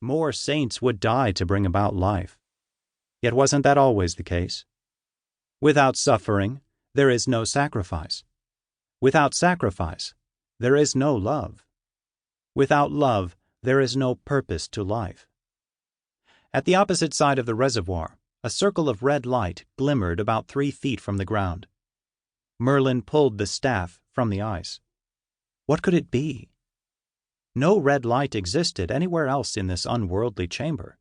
more saints would die to bring about life. Yet wasn't that always the case? Without suffering, there is no sacrifice. Without sacrifice, there is no love. Without love, there is no purpose to life. At the opposite side of the reservoir, a circle of red light glimmered about 3 feet from the ground. Merlin pulled the staff from the ice. What could it be? No red light existed anywhere else in this unworldly chamber.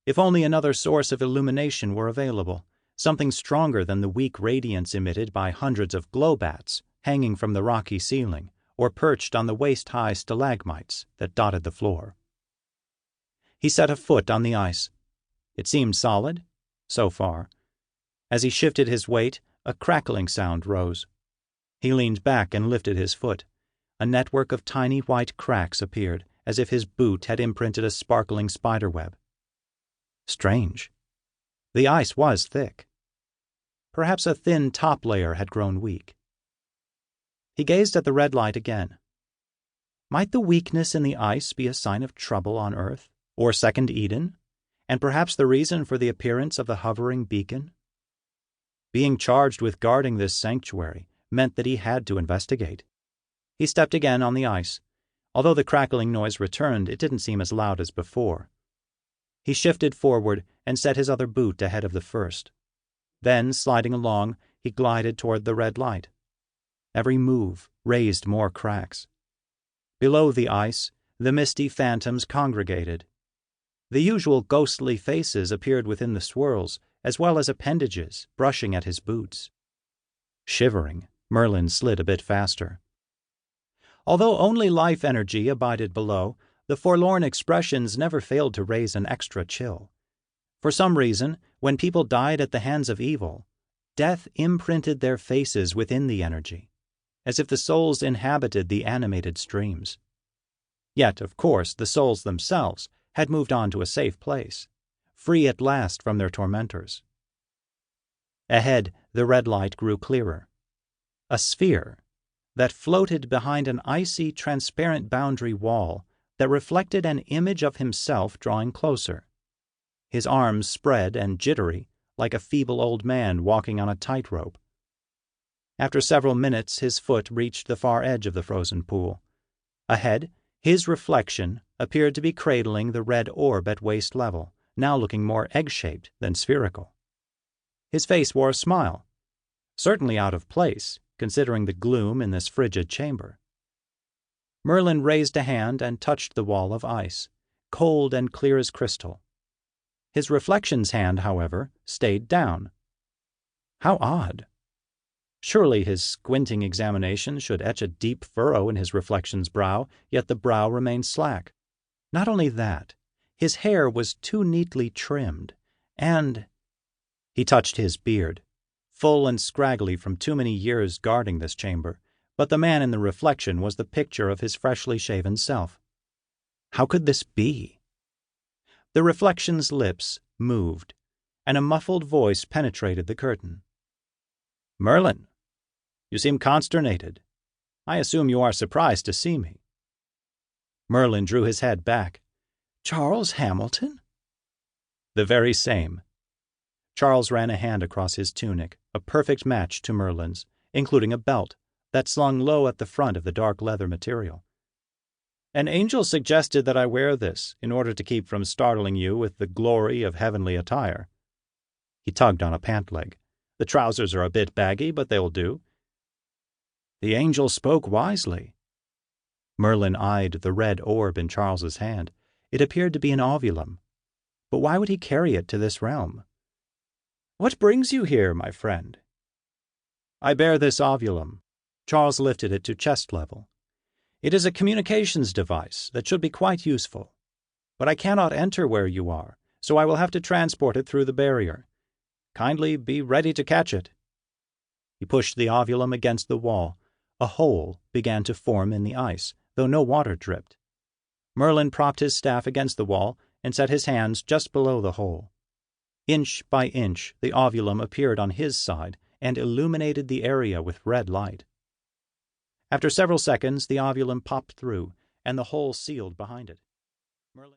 If only another source of illumination were available, something stronger than the weak radiance emitted by hundreds of glow-bats hanging from the rocky ceiling or perched on the waist-high stalagmites that dotted the floor. He set a foot on the ice. It seemed solid, so far. As he shifted his weight, a crackling sound rose. He leaned back and lifted his foot. A network of tiny white cracks appeared, as if his boot had imprinted a sparkling spiderweb. Strange. The ice was thick. Perhaps a thin top layer had grown weak. He gazed at the red light again. Might the weakness in the ice be a sign of trouble on Earth, or Second Eden, and perhaps the reason for the appearance of the hovering beacon? Being charged with guarding this sanctuary meant that he had to investigate. He stepped again on the ice. Although the crackling noise returned, it didn't seem as loud as before. He shifted forward and set his other boot ahead of the first. Then, sliding along, he glided toward the red light. Every move raised more cracks. Below the ice, the misty phantoms congregated. The usual ghostly faces appeared within the swirls, as well as appendages brushing at his boots. Shivering, Merlin slid a bit faster. Although only life energy abided below, the forlorn expressions never failed to raise an extra chill. For some reason, when people died at the hands of evil, death imprinted their faces within the energy, as if the souls inhabited the animated streams. Yet, of course, the souls themselves had moved on to a safe place, free at last from their tormentors. Ahead, the red light grew clearer. A sphere that floated behind an icy, transparent boundary wall that reflected an image of himself drawing closer. His arms spread and jittery, like a feeble old man walking on a tightrope. After several minutes, his foot reached the far edge of the frozen pool. Ahead, his reflection appeared to be cradling the red orb at waist level, now looking more egg-shaped than spherical. His face wore a smile, certainly out of place, considering the gloom in this frigid chamber. Merlin raised a hand and touched the wall of ice, cold and clear as crystal. His reflection's hand, however, stayed down. How odd. Surely his squinting examination should etch a deep furrow in his reflection's brow, yet the brow remained slack. Not only that, his hair was too neatly trimmed, and— He touched his beard, full and scraggly from too many years guarding this chamber, but the man in the reflection was the picture of his freshly shaven self. How could this be? The reflection's lips moved, and a muffled voice penetrated the curtain. "Merlin, you seem consternated. I assume you are surprised to see me." Merlin drew his head back. "Charles Hamilton?" "The very same." Charles ran a hand across his tunic, a perfect match to Merlin's, including a belt that slung low at the front of the dark leather material. "An angel suggested that I wear this in order to keep from startling you with the glory of heavenly attire." He tugged on a pant leg. "The trousers are a bit baggy, but they'll do." "The angel spoke wisely." Merlin eyed the red orb in Charles's hand. It appeared to be an ovulum. But why would he carry it to this realm? "What brings you here, my friend?" "I bear this ovulum." Charles lifted it to chest level. "It is a communications device that should be quite useful. But I cannot enter where you are, so I will have to transport it through the barrier. Kindly be ready to catch it." He pushed the ovulum against the wall. A hole began to form in the ice, though no water dripped. Merlin propped his staff against the wall and set his hands just below the hole. Inch by inch, the ovulum appeared on his side and illuminated the area with red light. After several seconds, the ovulum popped through, and the hole sealed behind it.